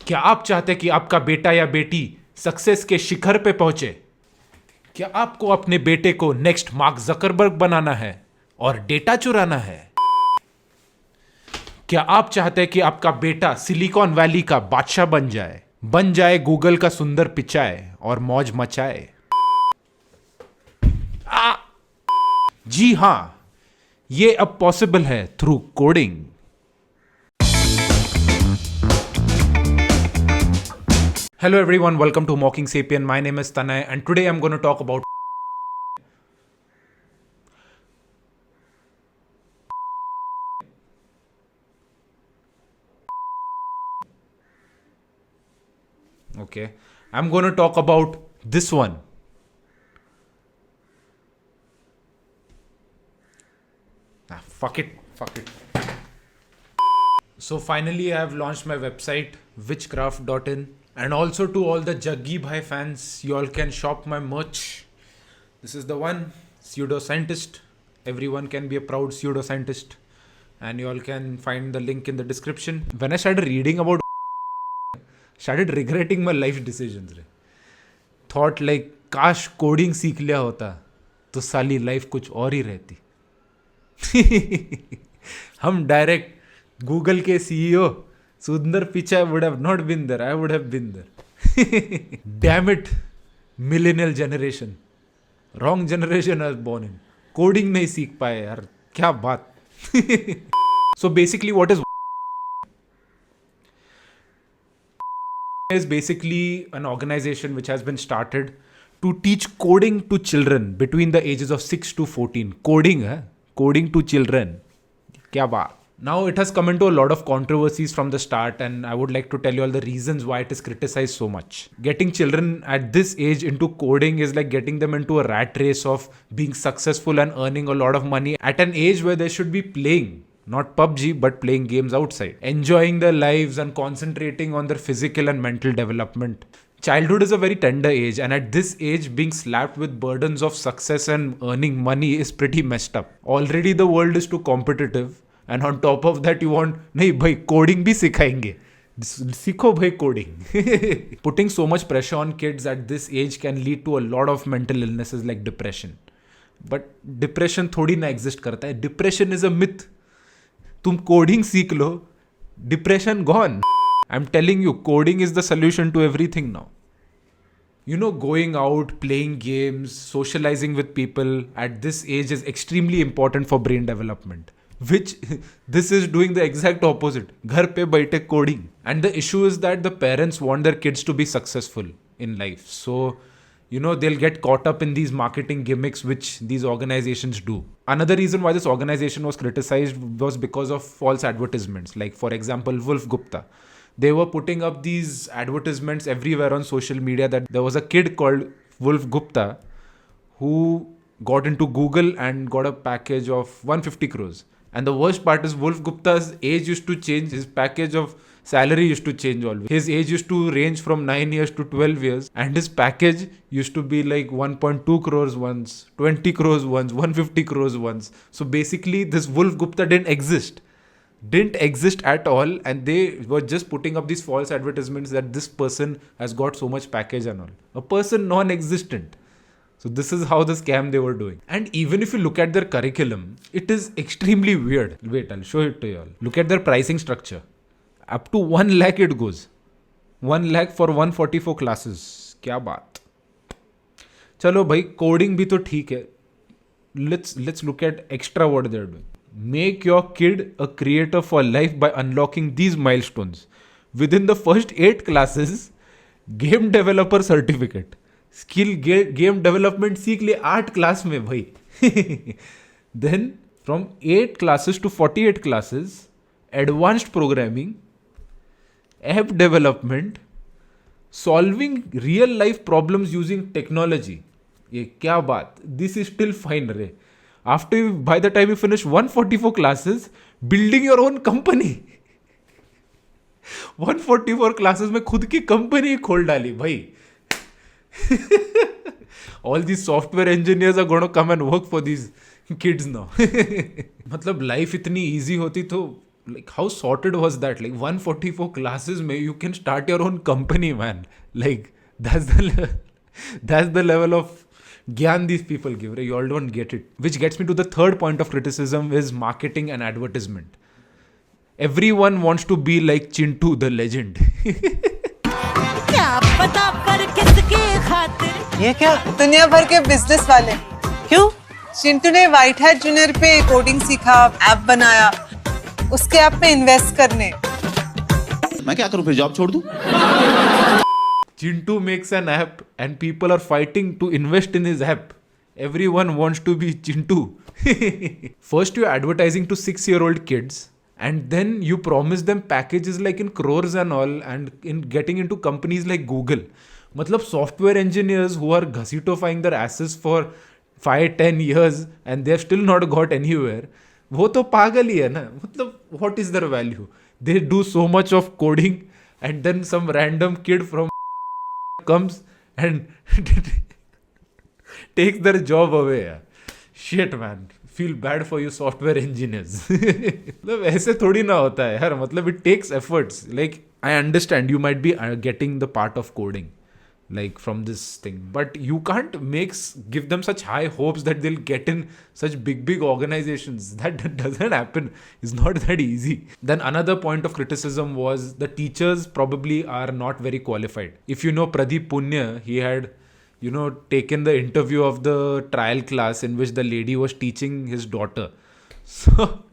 क्या आप चाहते हैं कि आपका बेटा या बेटी सक्सेस के शिखर पे पहुंचे? क्या आपको अपने बेटे को नेक्स्ट मार्क जकरबर्ग बनाना है और डेटा चुराना है? क्या आप चाहते हैं कि आपका बेटा सिलिकॉन वैली का बादशाह बन जाए गूगल का सुंदर पिचाए और मौज मचाए? आ, जी हां, ये अब पॉसिबल है through coding. Hello everyone, welcome to Mocking Sapien. My name is Tanay and today I'm going to talk about okay. I'm going to talk about this one. Fuck it. So finally I have launched my website witchcraft.in, and also to all the Jaggi Bhai fans, you all can shop my merch. This is the one, pseudoscientist. Everyone can be a proud pseudoscientist, and you all can find the link in the description. When I started reading about started regretting my life decisions. Thought like काश coding सीख लिया होता तो साली life कुछ और ही रहती। हम डायरेक्ट गूगल के CEO Sundar Pichai would have not been there, I would have been there. Damn it, millennial generation, wrong generation I was born in. Coding नहीं सीख पाए यार, क्या बात। So basically what is basically an organization which has been started to teach coding to children between the ages of 6 to 14. Coding to children. Kya baat. Now it has come into a lot of controversies from the start, and I would like to tell you all the reasons why it is criticized so much. Getting children at this age into coding is like getting them into a rat race of being successful and earning a lot of money at an age where they should be playing. Not PUBG, but playing games outside, enjoying their lives and concentrating on their physical and mental development. Childhood is a very tender age, and at this age, being slapped with burdens of success and earning money is pretty messed up. Already the world is too competitive, and on top of that, you want, nahi bhai, coding bhi sikhayenge. Sikho bhai coding. Putting so much pressure on kids at this age can lead to a lot of mental illnesses like depression. But depression थोड़ी ना exist करता है. Depression is a myth. तुम coding सीख लो, depression gone. I am telling you, coding is the solution to everything now. You know, going out, playing games, socializing with people at this age is extremely important for brain development. Which this is doing the exact opposite. घर पे बैठे coding. And the issue is that the parents want their kids to be successful in life. So, you know, they'll get caught up in these marketing gimmicks which these organizations do. Another reason why this organization was criticized was because of false advertisements. Like, for example, Wolf Gupta. They were putting up these advertisements everywhere on social media that there was a kid called Wolf Gupta who got into Google and got a package of 150 crores. And the worst part is Wolf Gupta's age used to change. His package of salary used to change always. His age used to range from 9 years to 12 years. And his package used to be like 1.2 crores once, 20 crores once, 150 crores once. So basically this Wolf Gupta didn't exist at all, and they were just putting up these false advertisements that this person has got so much package and all. A person non-existent. So this is how the scam they were doing. And even if you look at their curriculum, it is extremely weird. Wait, I'll show it to you all. Look at their pricing structure. Up to 1 lakh it goes. 1 lakh for 144 classes. क्या बात. चलो भाई, coding भी तो ठीक है. Let's look at extra what they're doing. Make your kid a creator for life by unlocking these milestones. Within the first 8 classes, game developer certificate. Skill game development सीख ले 8 क्लास में भाई. Then from 8 classes to 48 classes, advanced programming, app development, solving real life problems using technology. ये क्या बात. This is still fine रे. After by the time you finish 144 classes, building your own company. 144 classes में खुद की company खोल डाली भाई. All these software engineers are going to come and work for these kids now. मतलब life इतनी easy होती तो like how sorted was that? Like 144 classes, may you can start your own company, man. Like that's the that's the level of gyan these people give. Right? You all don't get it. Which gets me to the third point of criticism is marketing and advertisement. Everyone wants to be like Chintu, the legend. ये क्या दुनिया भर के business वाले क्यों? चिंटू ने white hat junior पे coding सीखा, ऐप बनाया, उसके ऐप में इन्वेस्ट करने। मैं क्या करूं फिर, जॉब छोड़ दूं? Chintu makes an app and people are fighting to invest in his app. Everyone wants to be Chintu. First you're advertising to 6-year-old kids and then you promise them packages like in crores and all, and in getting into companies like Google. मतलब software engineers who are घसीटोफाइंग their asses for 5-10 years and they've still not got anywhere, वो तो पागल ही है ना. मतलब what is their value? They do so much of coding and then some random kid from comes and takes their job away. Shit man, feel bad for you software engineers. मतलब ऐसे थोड़ी ना होता है यार. मतलब it takes efforts. Like I understand you might be getting the part of coding like from this thing, but you can't give them such high hopes that they'll get in such big organizations. That doesn't happen. It's not that easy. Then another point of criticism was the teachers probably are not very qualified. If you know Pradeep Punya, he had taken the interview of the trial class in which the lady was teaching his daughter. So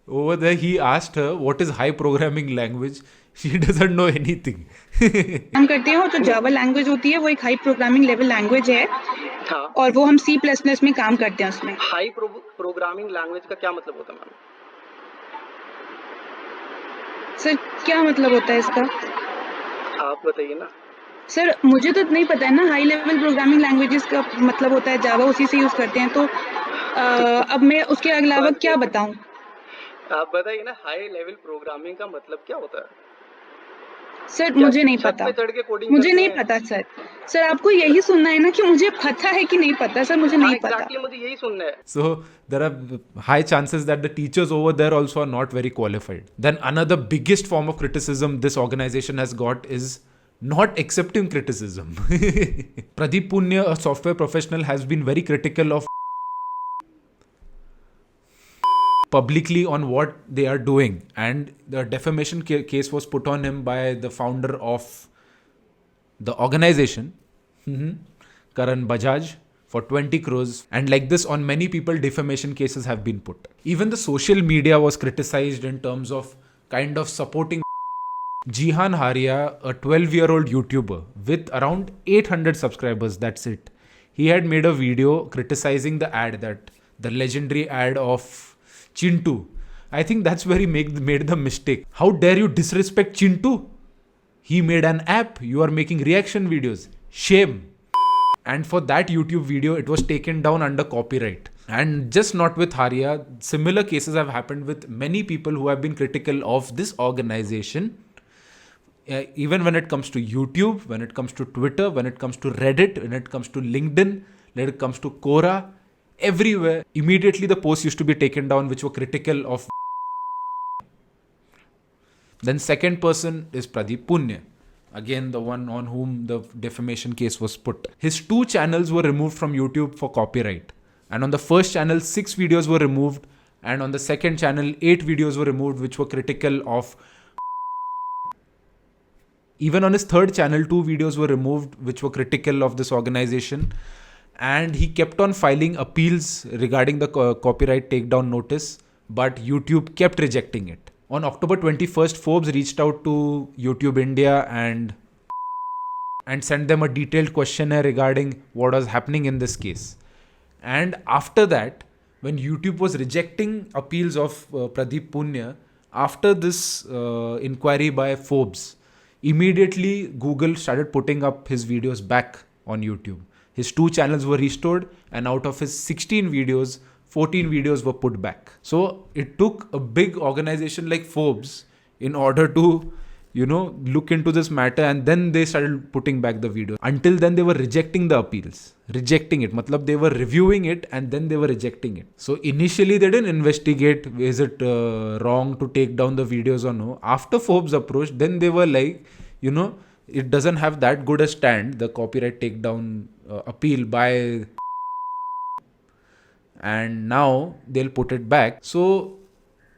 over there he asked her what is high programming language. She doesn't know anything. काम करते हैं तो Java language होती है, वो एक high programming level language है. हाँ. और वो हम C++ में काम करते हैं उसमें. हाई प्रोग्रामिंग लैंग्वेज का क्या मतलब होता है मैम? सर क्या मतलब होता है इसका? आप बताइए ना. सर मुझे तो नहीं पता है ना. हाई लेवल प्रोग्रामिंग लैंग्वेजेस का मतलब होता है जावा, उसी से यूज करते हैं. तो अब मैं उसके अलावा क्या बताऊं? आप बताइए ना, हाई लेवल प्रोग्रामिंग का मतलब क्या होता है? सर मुझे नहीं पता. मुझे नहीं पता सर. सर आपको यही सुनना है ना कि मुझे पता है कि नहीं पता? सर मुझे नहीं पता. मुझे यही सुनना है. So there are high chances that the teachers over there also are not very qualified. Then another biggest form of criticism this organization has got is not accepting criticism. Pradeep Punya, a software professional, has been very critical of publicly on what they are doing, and the defamation case was put on him by the founder of the organization, Karan Bajaj, for 20 crores. And like this, on many people, defamation cases have been put. Even the social media was criticized in terms of kind of supporting Jihan Haria, a 12-year-old YouTuber with around 800 subscribers. That's it. He had made a video criticizing the ad, that the legendary ad of Chintu. I think that's where he made the mistake. How dare you disrespect Chintu? He made an app. You are making reaction videos. Shame. And for that YouTube video, it was taken down under copyright. And just not with Haria. Similar cases have happened with many people who have been critical of this organization. Even when it comes to YouTube, when it comes to Twitter, when it comes to Reddit, when it comes to LinkedIn, when it comes to Quora, everywhere, immediately the posts used to be taken down which were critical of. Then second person is Pradeep Punya, again the one on whom the defamation case was put. His 2 channels were removed from YouTube for copyright, and on the first channel 6 videos were removed, and on the second channel 8 videos were removed which were critical of. Even on his third channel 2 videos were removed which were critical of this organization. And he kept on filing appeals regarding the copyright takedown notice, but YouTube kept rejecting it. On October 21st, Forbes reached out to YouTube India and sent them a detailed questionnaire regarding what was happening in this case. And after that, when YouTube was rejecting appeals of Pradeep Punya, after this inquiry by Forbes, immediately Google started putting up his videos back on YouTube. His 2 channels were restored, and out of his 16 videos, 14 videos were put back. So it took a big organization like Forbes in order to look into this matter, and then they started putting back the video. Until then they were rejecting the appeals, rejecting it. Matlab they were reviewing it and then they were rejecting it. So initially they didn't investigate, is it wrong to take down the videos or no. After Forbes approached, then they were like, it doesn't have that good a stand, the copyright takedown appeal by, and now they'll put it back. So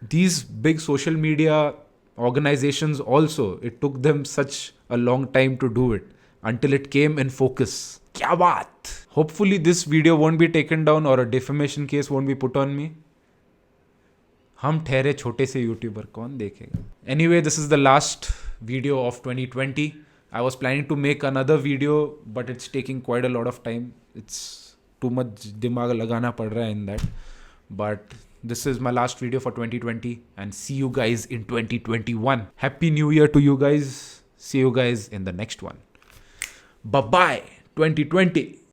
these big social media organizations also, it took them such a long time to do it until it came in focus. Kya baat? Hopefully this video won't be taken down or a defamation case won't be put on me. हम ठहरे छोटे से YouTuber, कौन देखेगा? Anyway, this is the last video of 2020. I was planning to make another video, but it's taking quite a lot of time. It's too much दिमाग लगाना पड़ रहा है in that. But this is my last video for 2020, and see you guys in 2021. Happy New Year to you guys. See you guys in the next one. Bye-bye 2020.